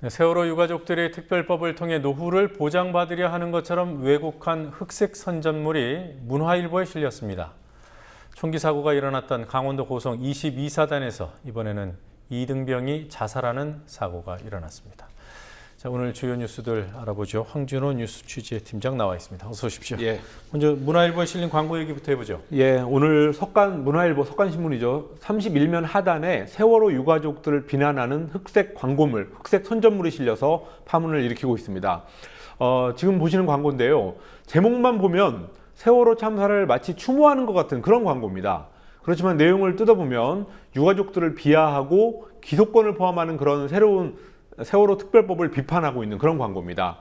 세월호 유가족들이 특별법을 통해 노후를 보장받으려 하는 것처럼 왜곡한 흑색 선전물이 문화일보에 실렸습니다. 총기 사고가 일어났던 강원도 고성 22사단에서 이번에는 이등병이 자살하는 사고가 일어났습니다. 자, 오늘 주요 뉴스들 알아보죠. 황준호 뉴스 취재팀장 나와 있습니다. 어서 오십시오. 예. 먼저 문화일보에 실린 광고 얘기부터 해보죠. 예, 오늘 문화일보 석간신문이죠. 31면 하단에 세월호 유가족들을 비난하는 흑색 광고물, 흑색 선전물이 실려서 파문을 일으키고 있습니다. 지금 보시는 광고인데요. 제목만 보면 세월호 참사를 마치 추모하는 것 같은 그런 광고입니다. 그렇지만 내용을 뜯어보면 유가족들을 비하하고 기소권을 포함하는 그런 새로운 세월호 특별법을 비판하고 있는 그런 광고입니다.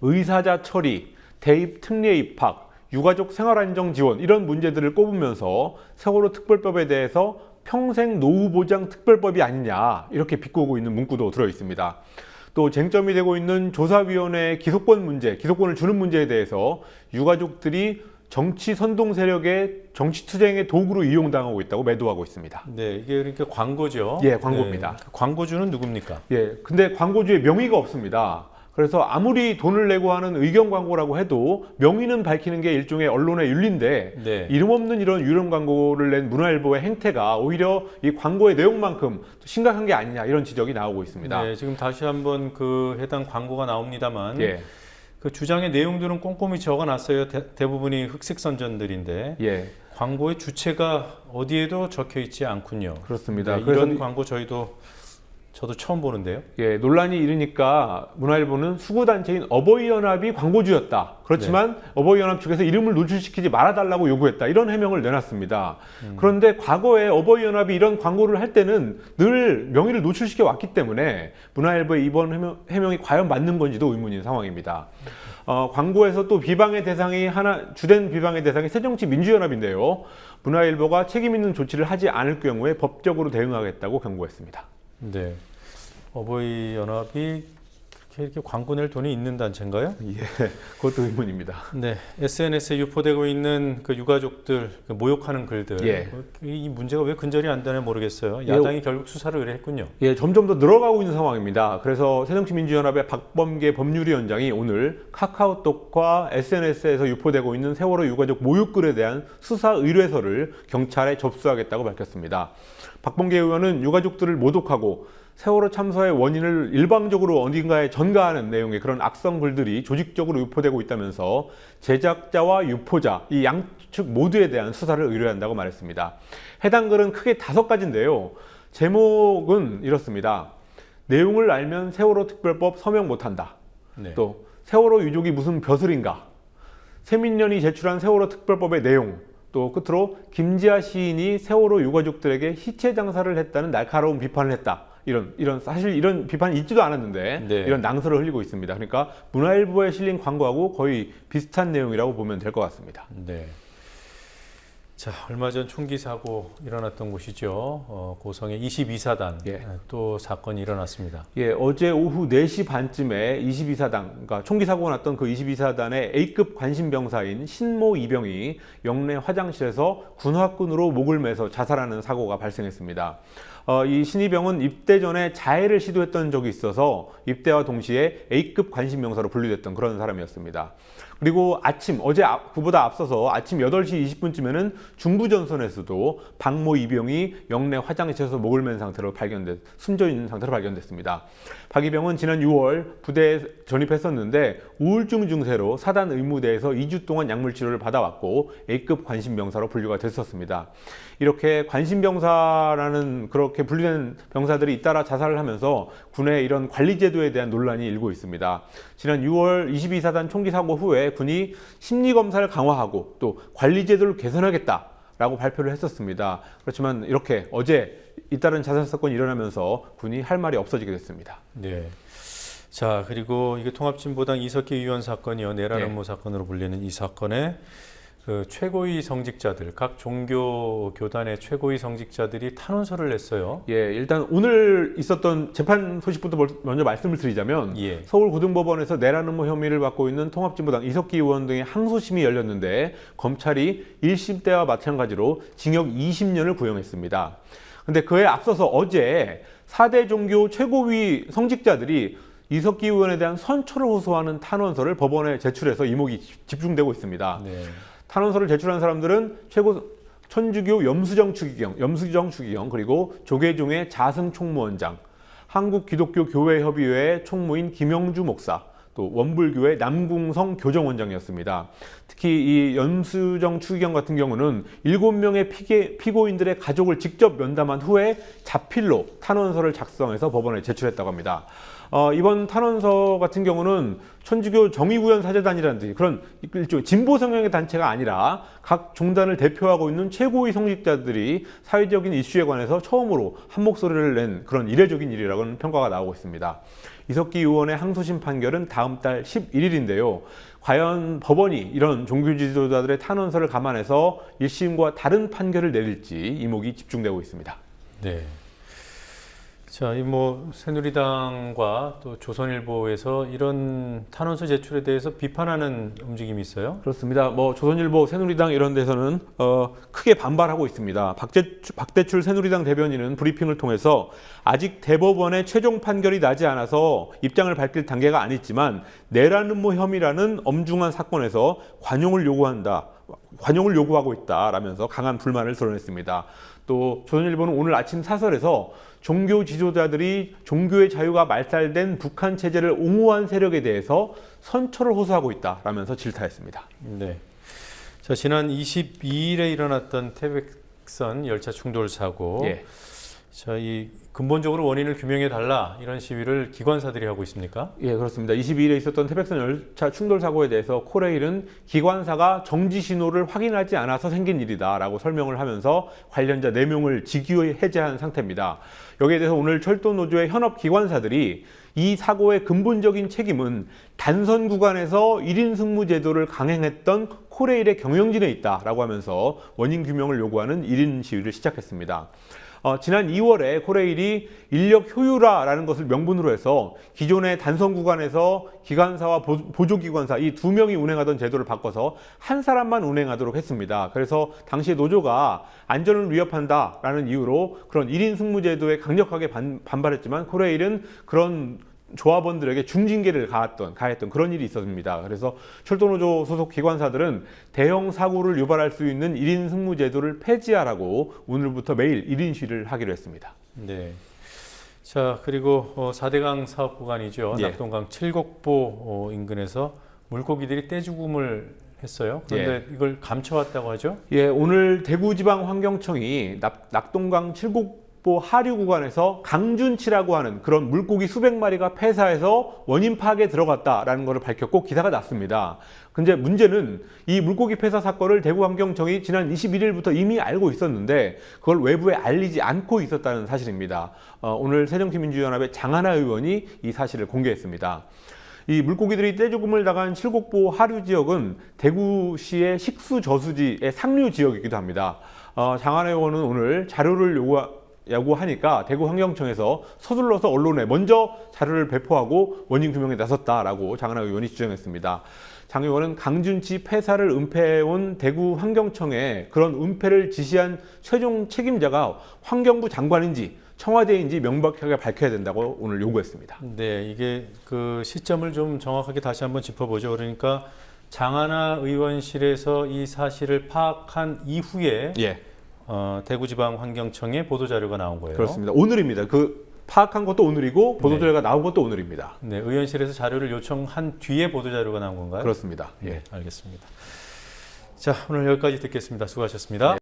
의사자 처리, 대입 특례 입학, 유가족 생활안정 지원 이런 문제들을 꼽으면서 세월호 특별법에 대해서 평생 노후보장 특별법이 아니냐 이렇게 비꼬고 있는 문구도 들어 있습니다. 또 쟁점이 되고 있는 조사위원회의 기소권 문제, 기소권을 주는 문제에 대해서 유가족들이 정치 선동 세력의 정치 투쟁의 도구로 이용당하고 있다고 매도하고 있습니다. 네, 이게 그러니까 광고죠. 예, 광고입니다. 네, 광고주는 누굽니까? 예, 근데 광고주에 명의가 없습니다. 그래서 아무리 돈을 내고 하는 의견 광고라고 해도 명의는 밝히는 게 일종의 언론의 윤리인데 네. 이름 없는 이런 유령 광고를 낸 문화일보의 행태가 오히려 이 광고의 내용만큼 심각한 게 아니냐 이런 지적이 나오고 있습니다. 네, 지금 다시 한번 그 해당 광고가 나옵니다만 예. 그 주장의 내용들은 꼼꼼히 적어놨어요. 대부분이 흑색 선전들인데 예. 광고의 주체가 어디에도 적혀있지 않군요. 그렇습니다. 네, 그래서 이런 광고 저도 처음 보는데요. 예, 논란이 일으니까 문화일보는 수구단체인 어버이연합이 광고주였다. 그렇지만 어버이연합 측에서 이름을 노출시키지 말아달라고 요구했다. 이런 해명을 내놨습니다. 그런데 과거에 어버이연합이 이런 광고를 할 때는 늘 명의를 노출시켜 왔기 때문에 문화일보의 이번 해명이 과연 맞는 건지도 의문인 상황입니다. 광고에서 또 비방의 대상이 주된 비방의 대상이 새정치민주연합인데요. 문화일보가 책임 있는 조치를 하지 않을 경우에 법적으로 대응하겠다고 경고했습니다. 네, 어버이연합이 이렇게 광고 낼 돈이 있는 단체인가요? 예, 그것도 의문입니다. 네, SNS에 유포되고 있는 그 유가족들 그 모욕하는 글들, 예. 이 문제가 왜 근절이 안 되나 모르겠어요. 야당이 결국 수사를 의뢰했군요. 예, 점점 더 늘어가고 있는 상황입니다. 그래서 새정치민주연합의 박범계 법률위원장이 오늘 카카오톡과 SNS에서 유포되고 있는 세월호 유가족 모욕글에 대한 수사 의뢰서를 경찰에 접수하겠다고 밝혔습니다. 박범계 의원은 유가족들을 모독하고 세월호 참사의 원인을 일방적으로 어딘가에 전가하는 내용의 그런 악성 글들이 조직적으로 유포되고 있다면서 제작자와 유포자 이 양측 모두에 대한 수사를 의뢰한다고 말했습니다. 해당 글은 크게 5가지인데요. 제목은 이렇습니다. 내용을 알면 세월호 특별법 서명 못한다. 네. 또 세월호 유족이 무슨 벼슬인가. 세민련이 제출한 세월호 특별법의 내용. 또 끝으로 김지아 시인이 세월호 유가족들에게 희체 장사를 했다는 날카로운 비판을 했다. 사실 이런 비판이 있지도 않았는데 네. 이런 낭설을 흘리고 있습니다. 그러니까 문화일보에 실린 광고하고 거의 비슷한 내용이라고 보면 될 것 같습니다. 네. 자, 얼마 전 총기 사고 일어났던 곳이죠. 고성의 22사단 예. 또 사건이 일어났습니다. 예, 어제 오후 4시 반쯤에 22사단, 그러니까 총기 사고가 났던 그 22사단의 A급 관심병사인 신모 이병이 영내 화장실에서 군화끈으로 목을 매서 자살하는 사고가 발생했습니다. 이 신이병은 입대 전에 자해를 시도했던 적이 있어서 입대와 동시에 A급 관심병사로 분류됐던 그런 사람이었습니다. 그리고 그보다 앞서서 아침 8시 20분쯤에는 중부전선에서도 박모 이병이 영내 화장실에서 목을 맨 상태로 숨져 있는 상태로 발견됐습니다. 박 이병은 지난 6월 부대에 전입했었는데 우울증 증세로 사단 의무대에서 2주 동안 약물 치료를 받아왔고 A급 관심병사로 분류가 됐었습니다. 이렇게 관심병사라는 그렇게 분류된 병사들이 잇따라 자살을 하면서 군의 이런 관리제도에 대한 논란이 일고 있습니다. 지난 6월 22사단 총기 사고 후에 군이 심리검사를 강화하고 또 관리제도를 개선하겠다라고 발표를 했었습니다. 그렇지만 이렇게 어제 잇따른 자살 사건이 일어나면서 군이 할 말이 없어지게 됐습니다. 네. 자, 그리고 이게 통합진보당 이석기 의원 사건이요. 내란 음모 사건으로 불리는 이 사건에 그 최고위 성직자들, 각 종교 교단의 최고위 성직자들이 탄원서를 냈어요. 예, 일단 오늘 있었던 재판 소식부터 먼저 말씀을 드리자면 예. 서울고등법원에서 내란 음모 혐의를 받고 있는 통합진보당 이석기 의원 등의 항소심이 열렸는데 검찰이 1심 때와 마찬가지로 징역 20년을 구형했습니다. 근데 그에 앞서서 어제 4대 종교 최고위 성직자들이 이석기 의원에 대한 선처를 호소하는 탄원서를 법원에 제출해서 이목이 집중되고 있습니다. 네. 탄원서를 제출한 사람들은 최고 천주교 염수정 추기경 그리고 조계종의 자승 총무원장, 한국기독교교회협의회 총무인 김영주 목사, 또 원불교회 남궁성 교정원장이었습니다. 특히 이 염수정 추기경 같은 경우는 7명의 피고인들의 가족을 직접 면담한 후에 자필로 탄원서를 작성해서 법원에 제출했다고 합니다. 이번 탄원서 같은 경우는 천주교 정의구현 사재단이라든지 그런 일종의 진보 성향의 단체가 아니라 각 종단을 대표하고 있는 최고위 성직자들이 사회적인 이슈에 관해서 처음으로 한 목소리를 낸 그런 이례적인 일이라고는 평가가 나오고 있습니다. 이석기 의원의 항소심 판결은 다음 달 11일인데요. 과연 법원이 이런 종교 지도자들의 탄원서를 감안해서 1심과 다른 판결을 내릴지 이목이 집중되고 있습니다. 네. 자, 이 새누리당과 또 조선일보에서 이런 탄원서 제출에 대해서 비판하는 움직임이 있어요? 그렇습니다. 조선일보, 새누리당 이런 데서는 크게 반발하고 있습니다. 박대출 새누리당 대변인은 브리핑을 통해서 아직 대법원의 최종 판결이 나지 않아서 입장을 밝힐 단계가 아니지만 내란 음모 혐의라는 엄중한 사건에서 관용을 요구하고 있다라면서 강한 불만을 드러냈습니다. 또 조선일보는 오늘 아침 사설에서 종교 지도자들이 종교의 자유가 말살된 북한 체제를 옹호한 세력에 대해서 선처를 호소하고 있다라면서 질타했습니다. 네. 자, 지난 22일에 일어났던 태백선 열차 충돌 사고. 예. 자, 이 근본적으로 원인을 규명해 달라 이런 시위를 기관사들이 하고 있습니까? 예, 그렇습니다. 22일에 있었던 태백선 열차 충돌 사고에 대해서 코레일은 기관사가 정지 신호를 확인하지 않아서 생긴 일이다라고 설명을 하면서 관련자 4명을 직위 해제한 상태입니다. 여기에 대해서 오늘 철도노조의 현업 기관사들이 이 사고의 근본적인 책임은 단선 구간에서 1인 승무 제도를 강행했던 코레일의 경영진에 있다라고 하면서 원인 규명을 요구하는 1인 시위를 시작했습니다. 지난 2월에 코레일이 인력 효율화라는 것을 명분으로 해서 기존의 단선 구간에서 기관사와 보조기관사 이 2명이 운행하던 제도를 바꿔서 한 사람만 운행하도록 했습니다. 그래서 당시 노조가 안전을 위협한다라는 이유로 그런 1인 승무 제도에 강력하게 반발했지만 코레일은 그런 조합원들에게 중징계를 가했던 그런 일이 있었습니다. 그래서 철도노조 소속 기관사들은 대형 사고를 유발할 수 있는 1인 승무 제도를 폐지하라고 오늘부터 매일 1인 시위를 하기로 했습니다. 네. 자, 그리고 4대강 사업 구간이죠. 예. 낙동강 칠곡보 인근에서 물고기들이 떼죽음을 했어요. 그런데 이걸 감춰왔다고 하죠? 예, 오늘 대구지방환경청이 낙동강 칠곡보 하류 구간에서 강준치라고 하는 그런 물고기 수백 마리가 폐사해서 원인 파악에 들어갔다라는 것을 밝혔고 기사가 났습니다. 근데 문제는 이 물고기 폐사 사건을 대구환경청이 지난 21일부터 이미 알고 있었는데 그걸 외부에 알리지 않고 있었다는 사실입니다. 오늘 새정치민주연합의 장하나 의원이 이 사실을 공개했습니다. 이 물고기들이 떼죽음을 당한 칠곡보 하류 지역은 대구시의 식수 저수지의 상류 지역이기도 합니다. 장하나 의원은 오늘 자료를 요구하니까 대구환경청에서 서둘러서 언론에 먼저 자료를 배포하고 원인 규명에 나섰다라고 장하나 의원이 주장했습니다. 장 의원은 강준치 폐사를 은폐해온 대구환경청에 그런 은폐를 지시한 최종 책임자가 환경부 장관인지 청와대인지 명백하게 밝혀야 된다고 오늘 요구했습니다. 네, 이게 그 시점을 좀 정확하게 다시 한번 짚어보죠. 그러니까 장하나 의원실에서 이 사실을 파악한 이후에 예. 대구지방환경청에 보도자료가 나온 거예요. 그렇습니다. 오늘입니다. 그 파악한 것도 오늘이고 보도자료가 나온 것도 오늘입니다. 네, 의원실에서 자료를 요청한 뒤에 보도자료가 나온 건가요? 그렇습니다. 네, 알겠습니다. 자, 오늘 여기까지 듣겠습니다. 수고하셨습니다.